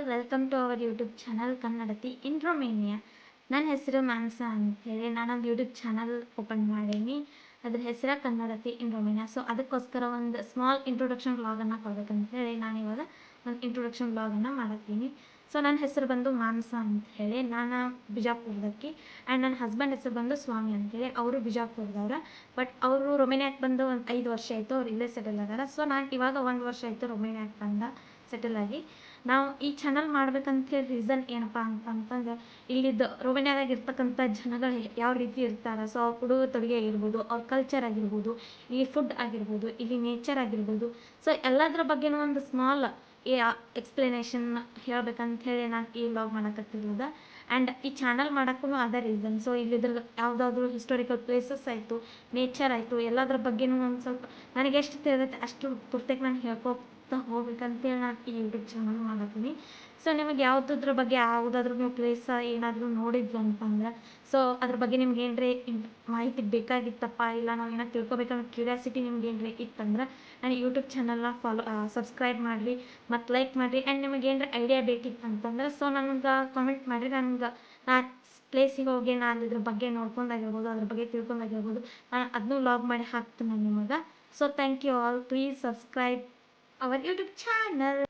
All welcome to our YouTube channel Kannadati in Romania. ನನ್ನ ಹೆಸರು ಮಾನಸ ಅಂತೇಳಿ ನಾನೊಂದು ಯೂಟ್ಯೂಬ್ ಚಾನಲ್ ಓಪನ್ ಮಾಡೀನಿ. ಅದ್ರ ಹೆಸರು ಕನ್ನಡತಿ ಇನ್ ರೊಮೇನಿಯಾ. ಸೊ ಅದಕ್ಕೋಸ್ಕರ ಒಂದು ಸ್ಮಾಲ್ ಇಂಟ್ರೊಡಕ್ಷನ್ ವ್ಲಾಗನ್ನು ಕೊಡ್ಬೇಕಂತೇಳಿ ನಾನಿವಾಗ ಒಂದು ಇಂಟ್ರೊಡಕ್ಷನ್ ವ್ಲಾಗನ್ನು ಮಾಡತ್ತೀನಿ. ಸೊ ನನ್ನ ಹೆಸರು ಬಂದು ಮಾನಸ ಅಂಥೇಳಿ, ನಾನು ಬಿಜಾಪುರದಕ್ಕಿ. ಆ್ಯಂಡ್ ನನ್ನ ಹಸ್ಬೆಂಡ್ ಹೆಸರು ಬಂದು ಸ್ವಾಮಿ ಅಂತೇಳಿ, ಅವರು ಬಿಜಾಪುರದವ್ರು. ಬಟ್ ಅವರು ರೊಮೇನಿಯಾಕ್ಕೆ ಬಂದು ಒಂದು 5 ವರ್ಷ ಆಯಿತು, ಅವ್ರು ಇಲ್ಲೇ ಸೆಟಲ್ ಅದಾರ. ಸೊ ನಾನು ಇವಾಗ 1 ವರ್ಷ ಆಯಿತು ರೊಮೇನಿಯಾಕ್ಕೆ ಬಂದ ಸೆಟಲ್ ಆಗಿ. ನಾವು ಈ ಚಾನಲ್ ಮಾಡ್ಬೇಕಂತೇಳಿ ರೀಸನ್ ಏನಪ್ಪ ಅಂತಂದ್ರೆ, ಇಲ್ಲಿದ್ದು ರೊಮೇನಿಯಾದಾಗ ಇರ್ತಕ್ಕಂಥ ಜನಗಳು ಯಾವ ರೀತಿ ಇರ್ತಾರೆ. ಸೊ ಅವ್ರ ಉಡುಗೆ ತೊಡುಗೆ ಆಗಿರ್ಬೋದು, ಅವ್ರ ಕಲ್ಚರ್ ಆಗಿರ್ಬೋದು, ಇಲ್ಲಿ ಫುಡ್ ಆಗಿರ್ಬೋದು, ಇಲ್ಲಿ ನೇಚರ್ ಆಗಿರ್ಬೋದು. ಸೊ ಎಲ್ಲದ್ರ ಬಗ್ಗೆನೂ ಒಂದು ಸ್ಮಾಲ್ ಎಕ್ಸ್ಪ್ಲನೇಷನ್ ಹೇಳ್ಬೇಕಂತೇಳಿ ನಾನು ಈ ವ್ಲಾಗ್ ಮಾಡಕತ್ತಿರೋದು. ಆ್ಯಂಡ್ ಈ ಚಾನಲ್ ಮಾಡೋಕ್ಕೂ ಅದೇ ರೀಸನ್. ಸೊ ಇಲ್ಲಿದ್ರ ಯಾವುದಾದ್ರೂ ಹಿಸ್ಟೋರಿಕಲ್ ಪ್ಲೇಸಸ್ ಆಯಿತು, ನೇಚರ್ ಆಯಿತು, ಎಲ್ಲದ್ರ ಬಗ್ಗೆನೂ ಒಂದು ಸ್ವಲ್ಪ ನನಗೆ ಎಷ್ಟು ತಿಳಿದೈತೆ ಅಷ್ಟು ಪೂರ್ತಿಯಾಗಿ ನಾನು ಹೇಳ್ಕೊತಾ ಹೋಗ್ಬೇಕಂತೇಳಿ ನಾನು ಈ ಯೂಟ್ಯೂಬ್ ಚಾನಲ್ ಮಾಡತ್ತೀನಿ. ಸೊ ನಿಮಗೆ ಯಾವುದ್ರ ಬಗ್ಗೆ ಯಾವುದಾದ್ರೂ ನೀವು ಪ್ಲೇಸ ಏನಾದರೂ ನೋಡಿದ್ವಿ ಅಂತಂದ್ರೆ, ಸೊ ಅದ್ರ ಬಗ್ಗೆ ನಿಮ್ಗೆ ಏನ್ರಿ ಮಾಹಿತಿ ಬೇಕಾಗಿತ್ತಪ್ಪ, ಇಲ್ಲ ನಾವು ಏನೋ ತಿಳ್ಕೊಬೇಕನ್ನೋ ಕ್ಯೂರಿಯಾಸಿಟಿ ನಿಮ್ಗೆ ಏನ್ರಿ ಇತ್ತಂದ್ರೆ ನಾನು ಯೂಟ್ಯೂಬ್ ಚಾನಲ್ನ ಸಬ್ಸ್ಕ್ರೈಬ್ ಮಾಡಿರಿ ಮತ್ತು ಲೈಕ್ ಮಾಡಿರಿ. ಆ್ಯಂಡ್ ನಿಮಗೆ ಏನಾರ ಐಡಿಯಾ ಬೇಕಿತ್ತು ಅಂತಂದ್ರೆ ಸೊ ನನಗೆ ಕಾಮೆಂಟ್ ಮಾಡಿರಿ. ನನಗೆ ನಾನು ಪ್ಲೇಸಿಗೆ ಹೋಗಿ ನಾನು ಇದ್ರ ಬಗ್ಗೆ ನೋಡ್ಕೊಂಡಾಗಿರ್ಬೋದು, ಅದ್ರ ಬಗ್ಗೆ ತಿಳ್ಕೊಂಡಾಗಿರ್ಬೋದು, ನಾನು ಅದನ್ನೂ ವ್ಲಾಗ್ ಮಾಡಿ ಹಾಕ್ತೀನಿ ನಿಮಗೆ. So thank you all. Please subscribe our YouTube channel.